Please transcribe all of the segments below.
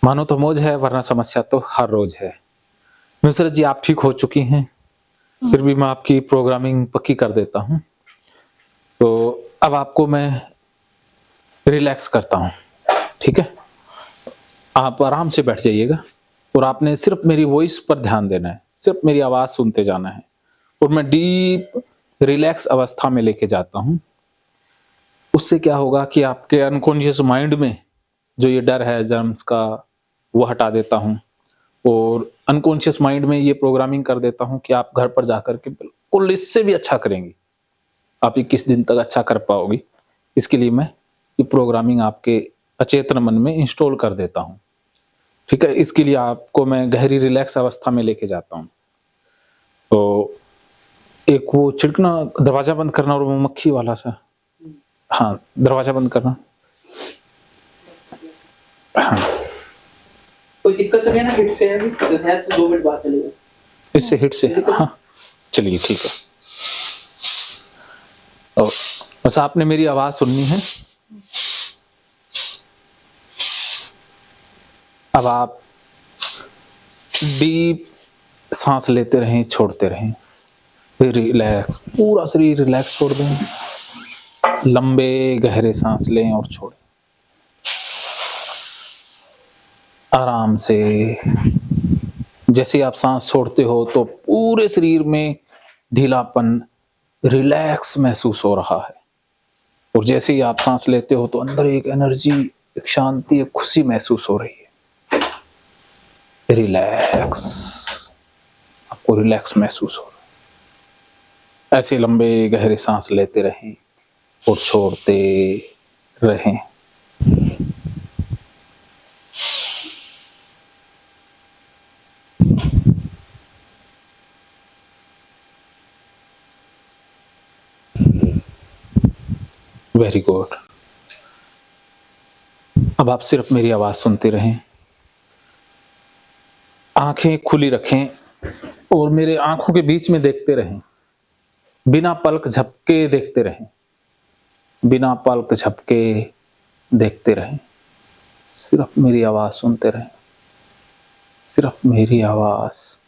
मानो तो मौज है वरना समस्या तो हर रोज है। नुसरत जी आप ठीक हो चुकी हैं, फिर भी मैं आपकी प्रोग्रामिंग पक्की कर देता हूँ। तो अब आपको मैं रिलैक्स करता हूँ, ठीक है? आप आराम से बैठ जाइएगा और आपने सिर्फ मेरी वॉइस पर ध्यान देना है, सिर्फ मेरी आवाज़ सुनते जाना है और मैं डीप रिलैक्स अवस्था में लेके जाता हूँ। उससे क्या होगा कि आपके अनकॉन्शियस माइंड में जो ये डर है जर्म्स का, वो हटा देता हूँ और अनकॉन्शियस माइंड में ये प्रोग्रामिंग कर देता हूँ कि आप घर पर जाकर के बिल्कुल इससे भी अच्छा करेंगी। आप 21 दिन तक अच्छा कर पाओगी। इसके लिए मैं ये प्रोग्रामिंग आपके अचेतन मन में इंस्टॉल कर देता हूँ, ठीक है? इसके लिए आपको मैं गहरी रिलैक्स अवस्था में लेके जाता हूँ। तो एक वो छिड़कना, दरवाजा बंद करना और वो मक्खी वाला सा, हाँ दरवाजा बंद करना। हाँ कोई दिक्कत तो नहीं है ना? हिट से अभी है तो 2 मिनट बाद चलेगा। इससे हिट से, हाँ चलिए ठीक है। और बस आपने मेरी आवाज सुननी है। अब आप डीप सांस लेते रहें, छोड़ते रहें, फिर रिलैक्स, पूरा शरीर रिलैक्स छोड़ दें। लंबे गहरे सांस लें और छोड़ें आराम से। जैसे आप सांस छोड़ते हो तो पूरे शरीर में ढीलापन, रिलैक्स महसूस हो रहा है और जैसे ही आप सांस लेते हो तो अंदर एक एनर्जी, एक शांति, एक खुशी महसूस हो रही है। रिलैक्स, आपको रिलैक्स महसूस हो रहा है। ऐसे लंबे गहरे सांस लेते रहें और छोड़ते रहें। Very good. अब आप सिर्फ मेरी आवाज सुनते रहें, आंखें खुली रखें और मेरे आंखों के बीच में देखते रहें। बिना पलक झपके देखते रहें, बिना पलक झपके देखते रहें। सिर्फ मेरी आवाज सुनते रहें, सिर्फ मेरी आवाज।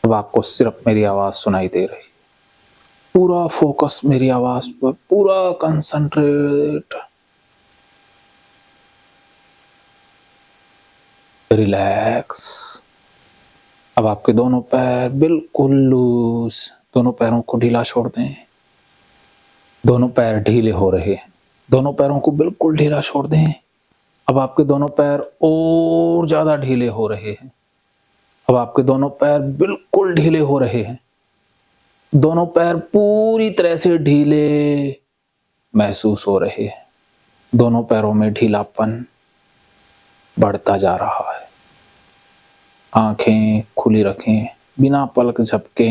अब आपको सिर्फ मेरी आवाज सुनाई दे रही। पूरा फोकस मेरी आवाज पर, पूरा कंसंट्रेट। रिलैक्स। अब आपके दोनों पैर बिल्कुल लूज, दोनों पैरों को ढीला छोड़ दें। दोनों पैर ढीले हो रहे हैं, दोनों पैरों को बिल्कुल ढीला छोड़ दें। अब आपके दोनों पैर और ज्यादा ढीले हो रहे हैं। अब आपके दोनों पैर बिल्कुल ढीले हो रहे हैं। दोनों पैर पूरी तरह से ढीले महसूस हो रहे हैं। दोनों पैरों में ढीलापन बढ़ता जा रहा है। आंखें खुली रखें, बिना पलक झपके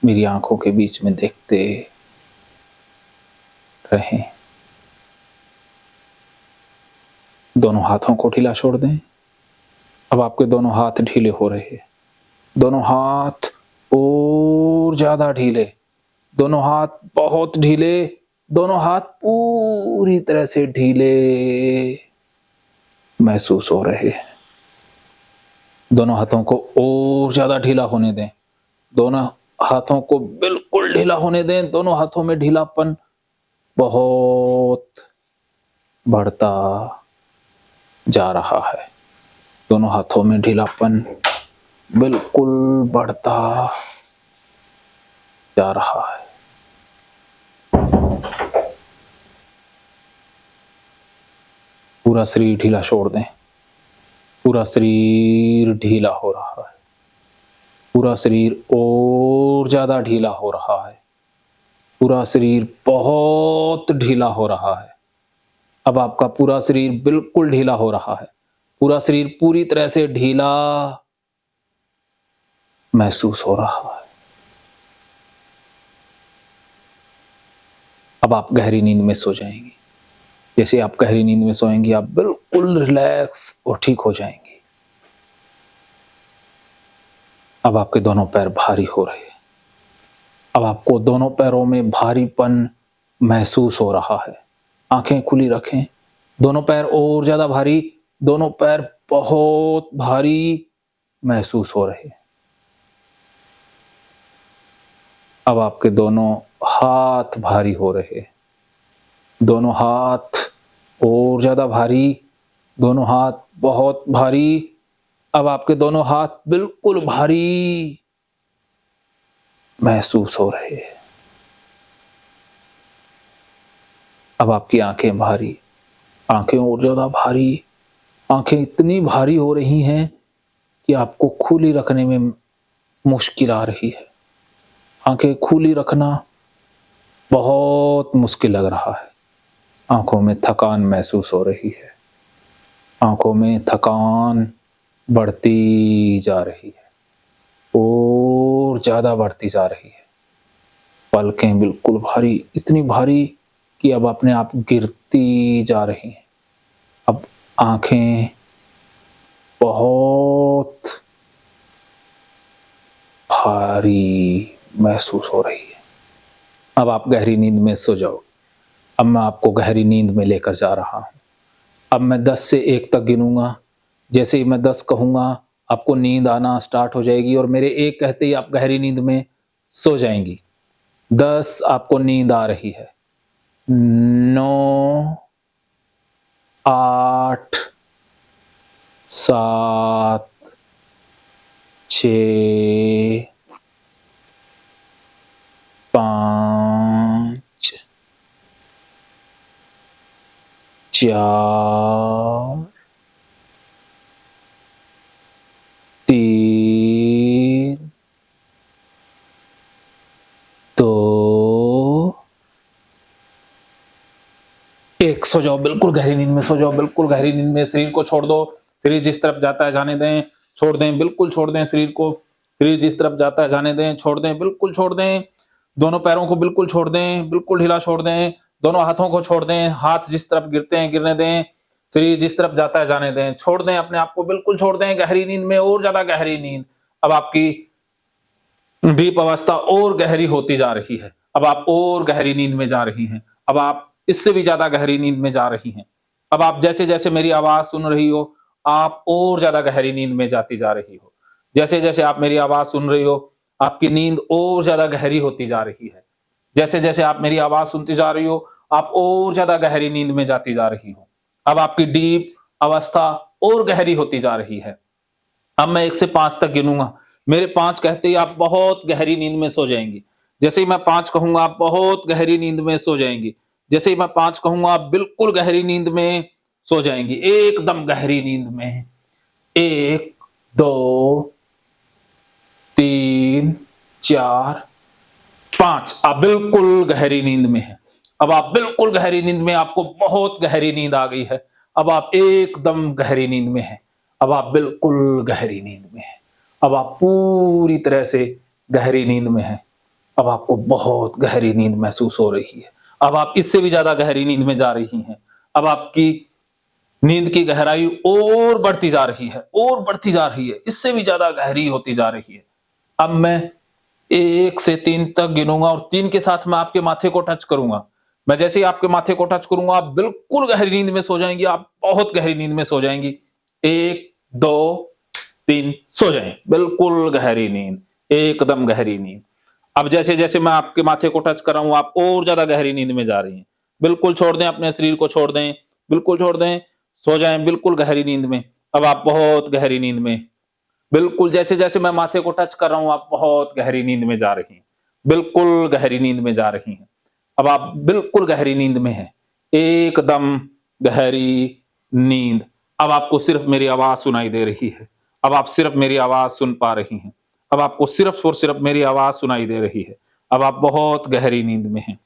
मेरी आंखों के बीच में देखते रहें। दोनों हाथों को ढीला छोड़ दें। अब आपके दोनों हाथ ढीले हो रहे हैं। दोनों हाथ और ज्यादा ढीले, दोनों हाथ बहुत ढीले, दोनों हाथ पूरी तरह से ढीले महसूस हो रहे हैं। दोनों हाथों को और ज्यादा ढीला होने दें। दोनों हाथों को बिल्कुल ढीला होने दें। दोनों हाथों में ढीलापन बहुत बढ़ता जा रहा है। दोनों हाथों में ढीलापन बिल्कुल बढ़ता जा रहा है। पूरा शरीर ढीला छोड़ दें। पूरा शरीर ढीला हो रहा है। पूरा शरीर और ज्यादा ढीला हो रहा है। पूरा शरीर बहुत ढीला हो रहा है। अब आपका पूरा शरीर बिल्कुल ढीला हो रहा है। पूरा शरीर पूरी तरह से ढीला महसूस हो रहा है। अब आप गहरी नींद में सो जाएंगे। जैसे आप गहरी नींद में सोएंगी, आप बिल्कुल रिलैक्स और ठीक हो जाएंगे। अब आपके दोनों पैर भारी हो रहे हैं। अब आपको दोनों पैरों में भारीपन महसूस हो रहा है। आंखें खुली रखें। दोनों पैर और ज्यादा भारी, दोनों पैर बहुत भारी महसूस हो रहे हैं। अब आपके दोनों हाथ भारी हो रहे हैं, दोनों हाथ और ज्यादा भारी, दोनों हाथ बहुत भारी। अब आपके दोनों हाथ बिल्कुल भारी महसूस हो रहे हैं। अब आपकी आंखें भारी, आंखें और ज्यादा भारी, आंखें इतनी भारी हो रही हैं कि आपको खुली रखने में मुश्किल आ रही है। आंखें खुली रखना बहुत मुश्किल लग रहा है। आंखों में थकान महसूस हो रही है, आंखों में थकान बढ़ती जा रही है और ज्यादा बढ़ती जा रही है। पलकें बिल्कुल भारी, इतनी भारी कि अब अपने आप गिरती जा रही हैं। अब आंखें बहुत भारी महसूस हो रही है। अब आप गहरी नींद में सो जाओ। अब मैं आपको गहरी नींद में लेकर जा रहा हूं। अब मैं 10 से 1 तक गिनूंगा। जैसे ही मैं 10 कहूंगा आपको नींद आना स्टार्ट हो जाएगी और मेरे 1 कहते ही आप गहरी नींद में सो जाएंगी। 10 आपको नींद आ रही है। 9, 8, 7, 6, 5, 4, 3, 2, 1। सो जाओ, बिल्कुल गहरी नींद में सो जाओ, बिल्कुल गहरी नींद में। शरीर को छोड़ दो, शरीर जिस तरफ जाता है जाने दें, छोड़ दें, बिल्कुल छोड़ दें शरीर को। शरीर जिस तरफ जाता है जाने दें, छोड़ दें, बिल्कुल छोड़ दें। दोनों पैरों को बिल्कुल छोड़ दें, बिल्कुल ढीला छोड़ दें। दोनों हाथों को छोड़ दें, हाथ जिस तरफ गिरते हैं गिरने दें। शरीर जिस तरफ जाता है जाने दें, छोड़ दें, अपने आप को बिल्कुल छोड़ दें गहरी नींद में, और ज्यादा गहरी नींद। अब आपकी डीप अवस्था और गहरी होती जा रही है। अब आप और गहरी नींद में जा रही हैं। अब आप इससे भी ज्यादा गहरी नींद में जा रही हैं। अब आप जैसे जैसे मेरी आवाज सुन रही हो, आप और ज्यादा गहरी नींद में जाती जा रही हो। जैसे जैसे आप मेरी आवाज सुन रही हो, आपकी नींद और ज्यादा गहरी होती जा रही है। जैसे जैसे आप मेरी आवाज सुनती जा रही हो, आप और ज्यादा गहरी नींद में जाती जा रही हो। अब आपकी डीप अवस्था और गहरी होती जा रही है। अब मैं 1 से 5 तक गिनूंगा। मेरे 5 कहते ही आप बहुत गहरी नींद में सो जाएंगी। जैसे ही मैं 5 कहूंगा आप बहुत गहरी नींद में सो जाएंगी। जैसे ही मैं 5 कहूंगा आप बिल्कुल गहरी नींद में सो जाएंगी, एकदम गहरी नींद में। 1, 2, 3, 4, 5। आप बिल्कुल गहरी नींद में हैं। अब आप बिल्कुल गहरी नींद में, आपको बहुत गहरी नींद आ गई है। अब आप एकदम गहरी नींद में हैं। अब आप बिल्कुल गहरी नींद में हैं। अब आप पूरी तरह से गहरी नींद में हैं। अब आपको बहुत गहरी नींद महसूस हो रही है। अब आप इससे भी ज्यादा गहरी नींद में जा रही हैं। अब आपकी नींद की गहराई और बढ़ती जा रही है, और बढ़ती जा रही है, इससे भी ज्यादा गहरी होती जा रही है। अब मैं 1 से 3 तक गिनूंगा और 3 के साथ मैं आपके माथे को टच करूंगा। मैं जैसे ही आपके माथे को टच करूंगा आप बिल्कुल गहरी नींद में सो जाएंगी, आप बहुत गहरी नींद में सो जाएंगी। 1, 2, 3, सो जाएं, बिल्कुल गहरी नींद, एकदम गहरी नींद। अब जैसे जैसे मैं आपके माथे को टच कर रहा हूं, आप और ज्यादा गहरी नींद में जा रही हैं। बिल्कुल छोड़ दें, अपने शरीर को छोड़ दें, बिल्कुल छोड़ दें, सो जाएं बिल्कुल गहरी नींद में। अब आप बहुत गहरी नींद में, बिल्कुल जैसे जैसे मैं माथे को टच कर रहा हूं आप बहुत गहरी नींद में जा रही हैं, बिल्कुल गहरी नींद में जा रही हैं। अब आप बिल्कुल गहरी नींद में हैं, एकदम गहरी नींद। अब आपको सिर्फ मेरी आवाज सुनाई दे रही है। अब आप सिर्फ मेरी आवाज सुन पा रही हैं। अब आपको सिर्फ और सिर्फ मेरी आवाज सुनाई दे रही है। अब आप बहुत गहरी नींद में हैं।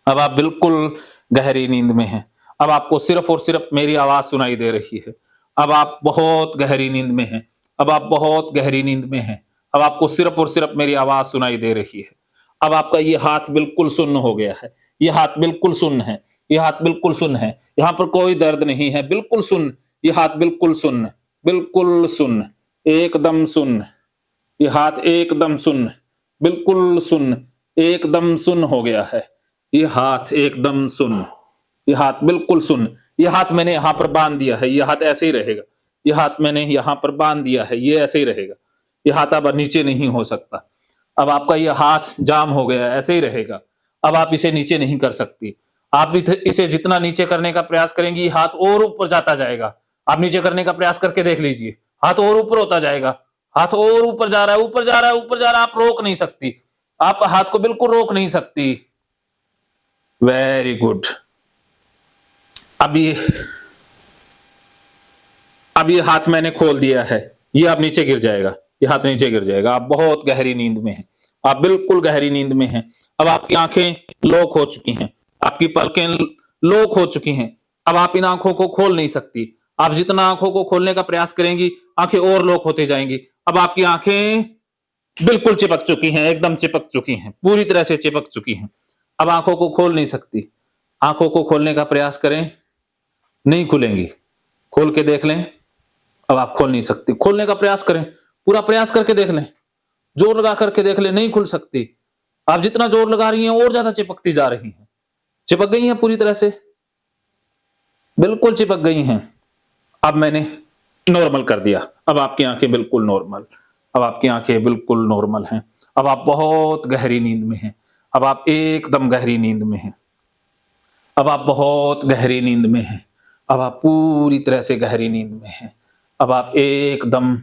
अब आप बिल्कुल गहरी नींद में हैं। अब आपको सिर्फ और सिर्फ मेरी आवाज सुनाई दे रही है। अब आप बहुत गहरी नींद में हैं। अब आप बहुत गहरी नींद में हैं। अब आपको सिर्फ और सिर्फ मेरी आवाज सुनाई दे रही है। अब आपका ये हाथ बिल्कुल सुन्न हो गया है। ये हाथ बिल्कुल सुन्न है। ये हाथ बिल्कुल सुन्न है। यहाँ पर कोई दर्द नहीं है, बिल्कुल सुन्न। ये हाथ बिल्कुल सुन्न, बिल्कुल सुन्न, एकदम सुन्न। ये हाथ एकदम सुन्न, बिल्कुल सुन्न, एकदम सुन्न हो गया है। ये हाथ एकदम सुन्न, ये हाथ बिल्कुल सुन्न, ये हाथ मैंने यहाँ पर बांध दिया है, ये हाथ ऐसे ही रहेगा। ये हाथ मैंने यहाँ पर बांध दिया है, ये ऐसे ही रहेगा। ये हाथ अब नीचे नहीं हो सकता। अब आपका ये हाथ जाम हो गया, ऐसे ही रहेगा। अब आप इसे नीचे नहीं कर सकती। आप इसे जितना नीचे करने का प्रयास करेंगी, ये हाथ और ऊपर जाता जाएगा। आप नीचे करने का प्रयास करके देख लीजिए, हाथ और ऊपर होता जाएगा। हाथ और ऊपर जा रहा है, ऊपर जा रहा है, ऊपर जा रहा है। आप रोक नहीं सकती, आप हाथ को बिल्कुल रोक नहीं सकती। Very good. अब ये हाथ मैंने खोल दिया है, ये अब नीचे गिर जाएगा, ये हाथ नीचे गिर जाएगा। आप बहुत गहरी नींद में हैं, आप बिल्कुल गहरी नींद में हैं। अब आपकी आंखें लॉक हो चुकी हैं, आपकी पलकें लॉक हो चुकी हैं। अब आप इन आंखों को खोल नहीं सकती। आप जितना आंखों को खोलने का प्रयास करेंगी, आंखें और लॉक होती जाएंगी। अब आपकी आंखें बिल्कुल चिपक चुकी हैं, एकदम चिपक चुकी हैं, पूरी तरह से चिपक चुकी हैं। अब आंखों को खोल नहीं सकती। आंखों को खोलने का प्रयास करें, नहीं खुलेंगी। खोल के देख लें, अब आप खोल नहीं सकती। खोलने का प्रयास करें, पूरा प्रयास करके देख लें, जोर लगा करके देख लें, नहीं खुल सकती। आप जितना जोर लगा रही हैं और ज्यादा चिपकती जा रही हैं। चिपक गई हैं पूरी तरह से, बिल्कुल चिपक गई हैं। अब मैंने नॉर्मल कर दिया। अब आपकी आंखें बिल्कुल नॉर्मल, अब आपकी आंखें बिल्कुल नॉर्मल हैं। अब आप बहुत गहरी नींद में हैं। अब आप एकदम गहरी नींद में हैं। अब आप बहुत गहरी नींद में हैं। अब आप पूरी तरह से गहरी नींद में हैं। अब आप एकदम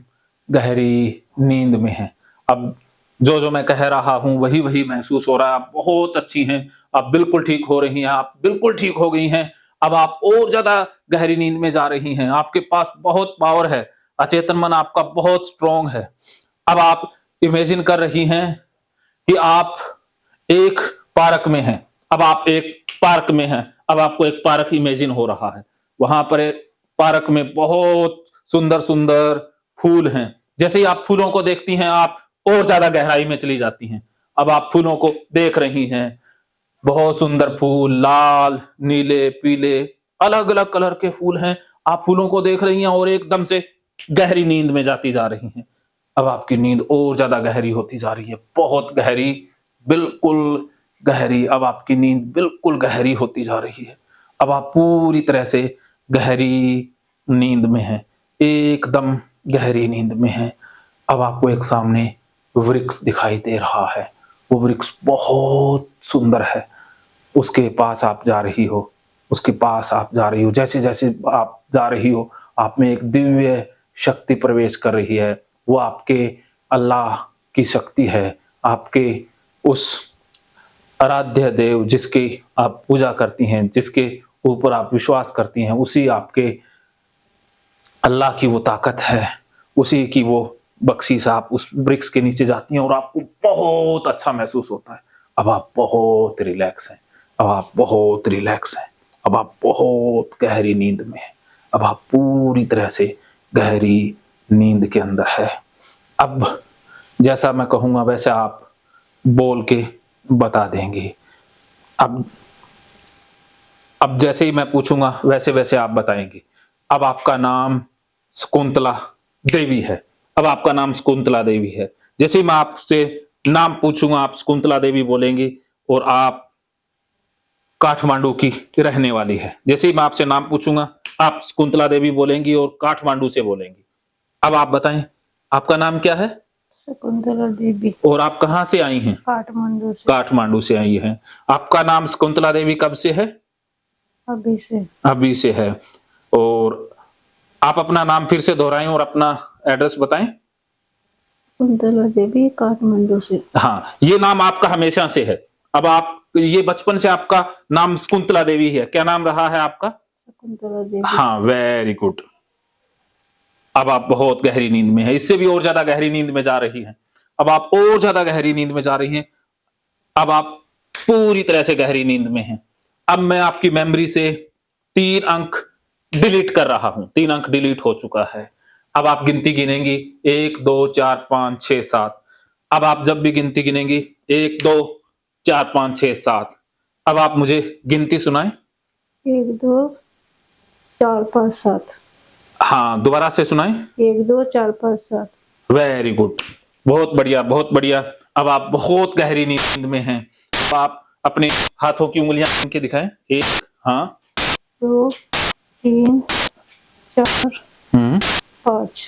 गहरी नींद में हैं। अब जो जो मैं कह रहा हूं वही वही महसूस हो रहा है। आप बहुत अच्छी हैं, आप बिल्कुल ठीक हो रही हैं, आप बिल्कुल ठीक हो गई हैं। अब आप और ज्यादा गहरी नींद में जा रही हैं। आपके पास बहुत पावर है, अचेतन मन आपका बहुत स्ट्रांग है। अब आप इमेजिन कर रही हैं कि आप एक पार्क में हैं। अब आप एक पार्क में हैं। अब आपको एक पार्क इमेजिन हो रहा है। वहां पर एक पार्क में बहुत सुंदर सुंदर फूल हैं। जैसे ही आप फूलों को देखती हैं, आप और ज्यादा गहराई में चली जाती हैं। अब आप फूलों को देख रही हैं, बहुत सुंदर फूल, लाल, नीले, पीले, अलग अलग कलर के फूल हैं। आप फूलों को देख रही हैं और एकदम से गहरी नींद में जाती जा रही हैं। अब आपकी नींद और ज्यादा गहरी होती जा रही है, बहुत गहरी, बिल्कुल गहरी। अब आपकी नींद बिल्कुल गहरी होती जा रही है। अब आप पूरी तरह से गहरी नींद में हैं, एकदम गहरी नींद में हैं। अब आपको एक सामने वृक्ष दिखाई दे रहा है। वो वृक्ष बहुत सुंदर है। उसके पास आप जा रही हो, उसके पास आप जा रही हो। जैसे जैसे आप जा रही हो, आप में एक दिव्य शक्ति प्रवेश कर रही है। वो आपके अल्लाह की शक्ति है, आपके उस आराध्य देव जिसकी आप पूजा करती हैं, जिसके ऊपर आप विश्वास करती हैं, उसी आपके अल्लाह की वो ताकत है, उसी की वो बख्शीश। आप उस वृक्ष के नीचे जाती हैं और आपको बहुत अच्छा महसूस होता है। अब आप बहुत रिलैक्स हैं, अब आप बहुत रिलैक्स हैं, अब आप बहुत गहरी नींद में हैं। अब आप पूरी तरह से गहरी नींद के अंदर है। अब जैसा मैं कहूंगा वैसे आप बोल के बता देंगे। अब जैसे ही मैं पूछूंगा वैसे वैसे आप बताएंगे। अब आपका नाम शकुंतला देवी है। अब आपका नाम शकुंतला देवी है। जैसे ही मैं आपसे नाम पूछूंगा, आप शकुंतला देवी बोलेंगी और आप काठमांडू की रहने वाली है। जैसे ही मैं आपसे नाम पूछूंगा, आप शकुंतला देवी बोलेंगी और काठमांडू से बोलेंगी। अब आप बताएं, आपका नाम क्या है? शकुंतला देवी। और आप कहां से आई हैं? काठमांडू से। काठमांडू से आई हैं। आपका नाम शकुंतला देवी कब से है? अभी से। अभी से है। और आप अपना नाम फिर से दोहराएं और अपना एड्रेस बताएं। शकुंतला देवी, काठमांडू से। हाँ, ये नाम आपका हमेशा से है। अब आप ये बचपन से आपका नाम शकुंतला देवी है। क्या नाम रहा है आपका? शकुंतला देवी। हाँ, वेरी गुड। अब आप बहुत गहरी नींद में है, इससे भी और ज्यादा गहरी नींद में जा रही हैं। अब आप और ज्यादा गहरी नींद में जा रही हैं। अब आप पूरी तरह से गहरी नींद में हैं। अब मैं आपकी मेमोरी से 3 अंक डिलीट कर रहा हूं। 3 अंक डिलीट हो चुका है। अब आप गिनती गिनेंगी 1 2 4 5 6 7। अब आप जब भी गिनती गिनेंगी 1 2 4 5 6 7। अब आप मुझे गिनती सुनाएं। 1 2 4 5 7। हाँ, दोबारा से सुनाएं। 1 2 4 5 7। वेरी गुड, बहुत बढ़िया, बहुत बढ़िया। अब आप बहुत गहरी नींद में हैं। अब आप अपने हाथों की उंगलियां गिन के दिखाएं। 1, हाँ, 2 3 4 हम्म 5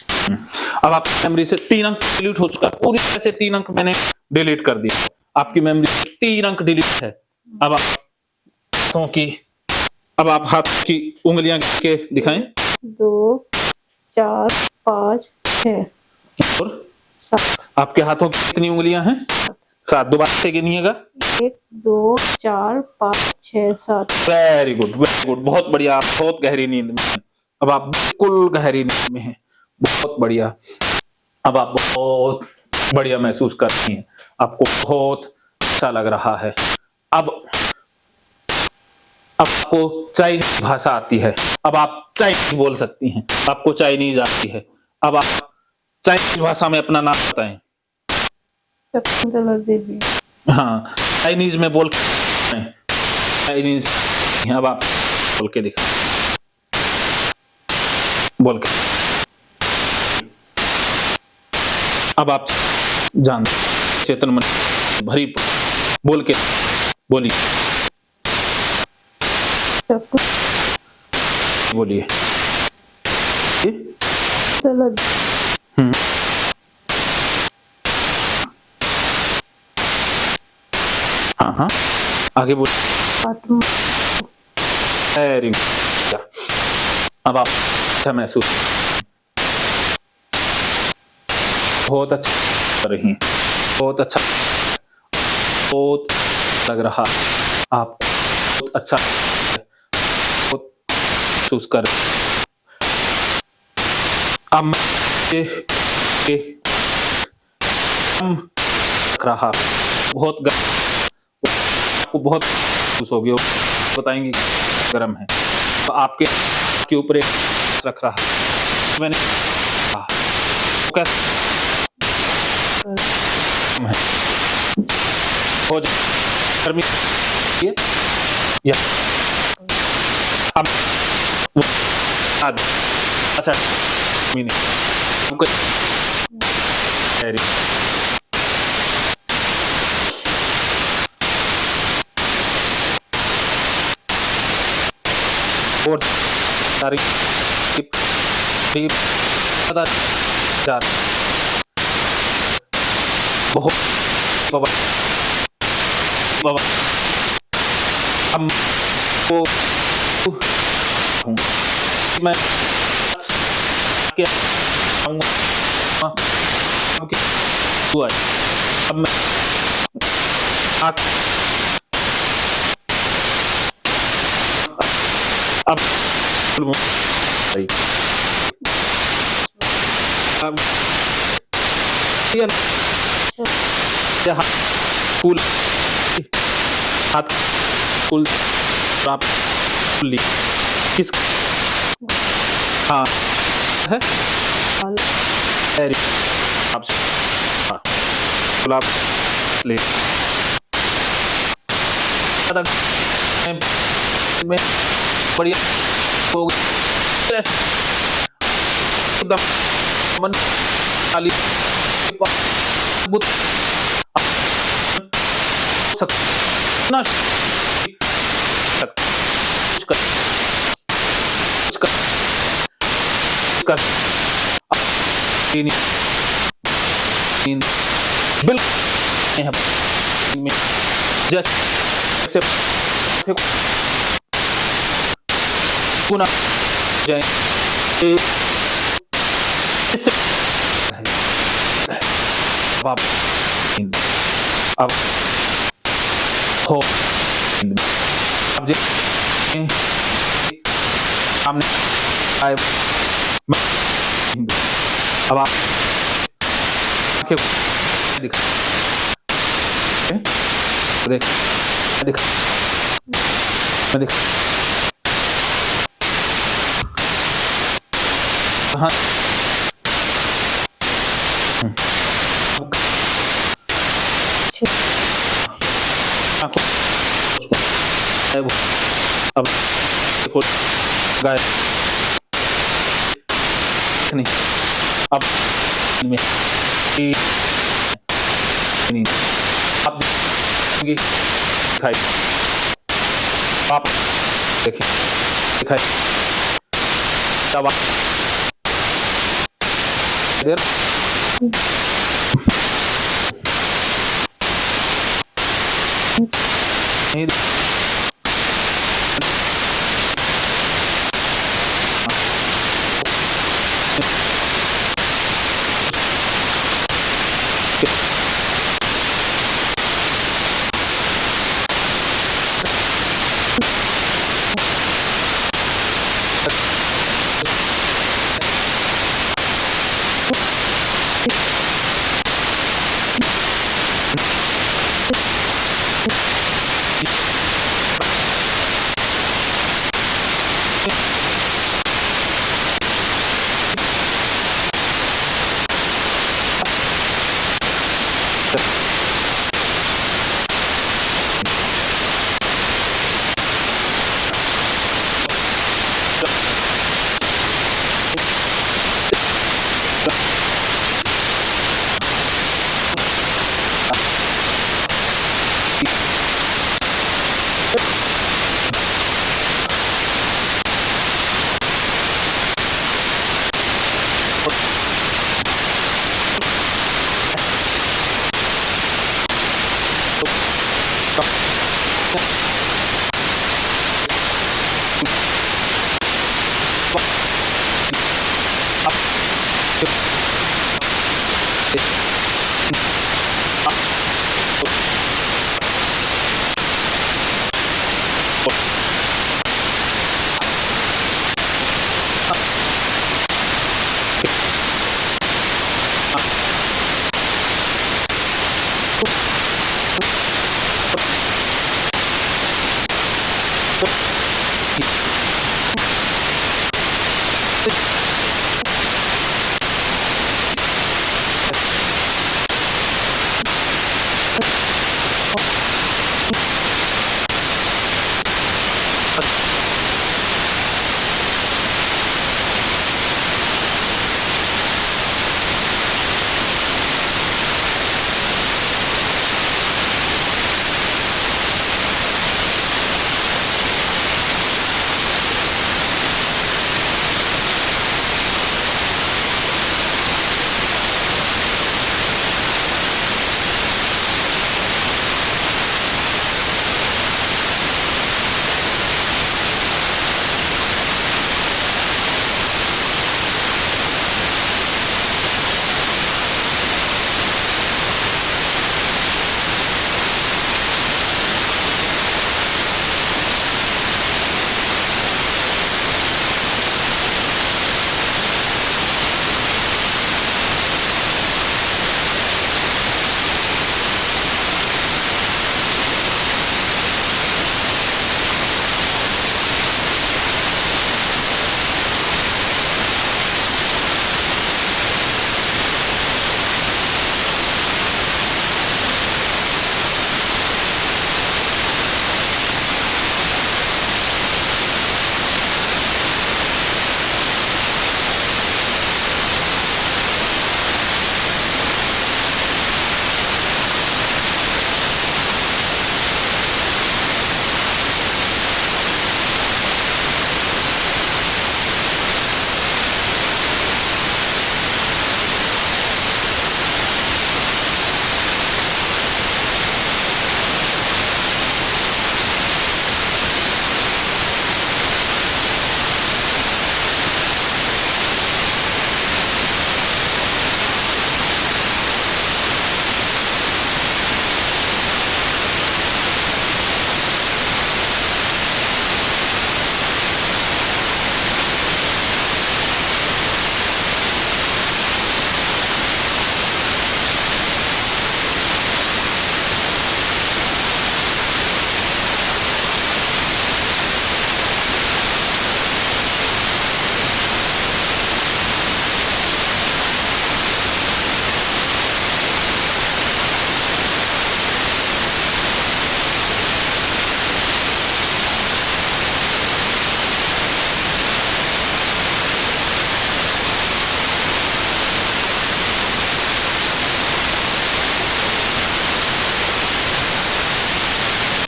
अब आपकी मेमोरी से 3 अंक डिलीट हो चुका है, पूरी तरह से 3 अंक मैंने डिलीट कर दिया। आपकी मेमोरी से 3 अंक डिलीट है। अब आप हाथों की उंगलियां गिन के दिखाएं। 2 4 5 6 और 7 आपके हाथों की कितनी उंगलियां हैं? 7। दोबारा से गिनिएगा। 1 2 4 5 6 7। वेरी गुड, वेरी गुड, बहुत बढ़िया। आप बहुत गहरी नींद में हैं। अब आप बिल्कुल गहरी नींद में हैं। बहुत बढ़िया। अब आप बहुत बढ़िया महसूस कर रही हैं। आपको बहुत अच्छा लग रहा है। अब आपको चाइनीज भाषा आती है। अब आप चाइनीज बोल सकती हैं। आपको चाइनीज आती है। अब आप चाइनीज भाषा में अपना नाम बताएं। शकुंतला देवी। हाँ, चाइनीज में बोल के चाइनीज। अब आप बोल के दिखा, बोल के। अब आप जान चेतन मन भरी बोल के बोलिए, बोलिए। शकुंतला हम्म हाँ हाँ, आगे बोलिए। काठमांडू। Very good. अब आप अच्छा महसूस, बहुत अच्छा कर रही हैं, बहुत अच्छा, बहुत लग रहा, आप बहुत अच्छा, बहुत महसूस कर रहे हैं। अब कम लग रहा, बहुत गर्म, आपको बहुत महसूस होगी, बताएंगे गर्म है। तो आपके ऊपर एक रख रहा, मैंने कहा कैसे है हो जाए गर्मी या अब वो अच्छा नहीं हमको और बहुत हम को मैं के आऊंगा अब मैं अब फूल हाथ फूल आप किस हाँ है आपसे गुलाब ले में बढ़िया हो गई एकदम मन खाली सकता बिल्कुल जैसे गुना जाए अब हो अब सामने आए अब आप दिखा हाँ अब देखो गाय नहीं अब में आप देखेंगे दिखाई आप देखें दिखाई आवाज दे रहा नहीं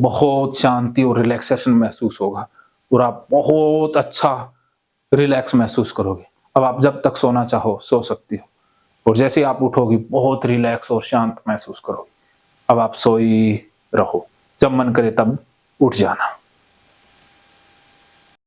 बहुत शांति और रिलैक्सेशन महसूस होगा और आप बहुत अच्छा रिलैक्स महसूस करोगे। अब आप जब तक सोना चाहो सो सकती हो, और जैसे आप उठोगी बहुत रिलैक्स और शांत महसूस करोगे। अब आप सोई रहो, जब मन करे तब उठ जाना।